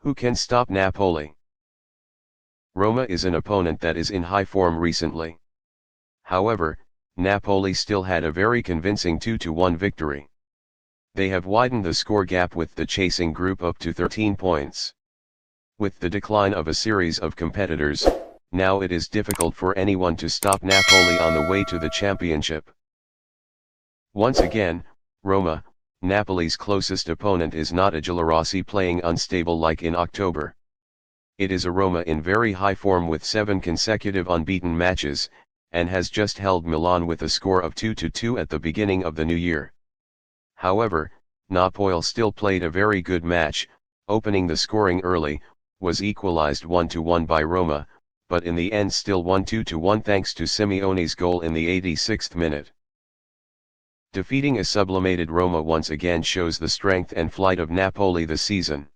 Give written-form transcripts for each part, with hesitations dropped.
Who can stop Napoli? Roma is an opponent that is in high form recently. However, Napoli still had a very convincing 2-1 victory. They have widened the score gap with the chasing group up to 13 points. With the decline of a series of competitors, now it is difficult for anyone to stop Napoli on the way to the championship. Once again, Roma, Napoli's closest opponent, is not a Giallorossi playing unstable like in October. It is a Roma in very high form with 7 consecutive unbeaten matches, and has just held Milan with a score of 2-2 at the beginning of the new year. However, Napoli still played a very good match, opening the scoring early, was equalized 1-1 by Roma, but in the end still won 2-1 thanks to Simeone's goal in the 86th minute. Defeating a sublimated Roma once again shows the strength and flight of Napoli this season.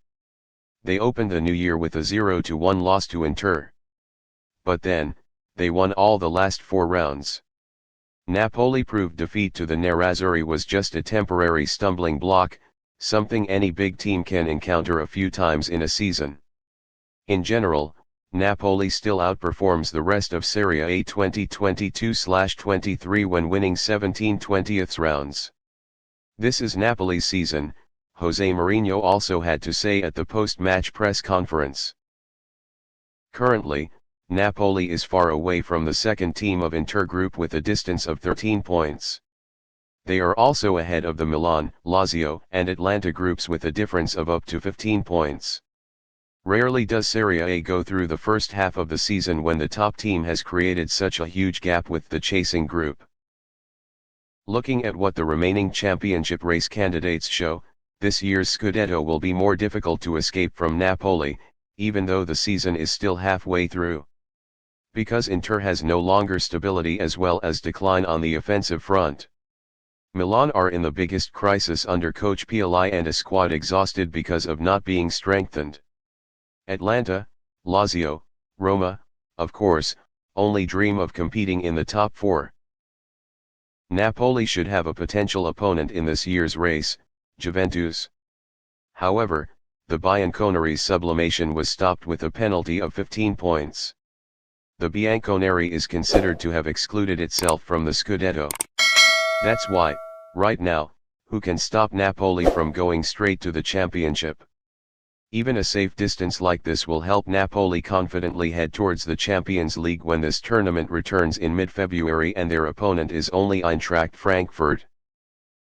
They opened the new year with a 0-1 loss to Inter. But then, they won all the last 4 rounds. Napoli proved defeat to the Nerazzurri was just a temporary stumbling block, something any big team can encounter a few times in a season. In general, Napoli still outperforms the rest of Serie A 2022/23 when winning 17/20 rounds. This is Napoli's season, Jose Mourinho also had to say at the post-match press conference. Currently, Napoli is far away from the second team of Inter group with a distance of 13 points. They are also ahead of the Milan, Lazio and Atalanta groups with a difference of up to 15 points. Rarely does Serie A go through the first half of the season when the top team has created such a huge gap with the chasing group. Looking at what the remaining championship race candidates show, this year's Scudetto will be more difficult to escape from Napoli, even though the season is still halfway through. Because Inter has no longer stability as well as decline on the offensive front. Milan are in the biggest crisis under coach Pioli and a squad exhausted because of not being strengthened. Atalanta, Lazio, Roma, of course, only dream of competing in the top 4. Napoli should have a potential opponent in this year's race, Juventus. However, the Bianconeri's sublimation was stopped with a penalty of 15 points. The Bianconeri is considered to have excluded itself from the Scudetto. That's why, right now, who can stop Napoli from going straight to the championship? Even a safe distance like this will help Napoli confidently head towards the Champions League when this tournament returns in mid-February and their opponent is only Eintracht Frankfurt.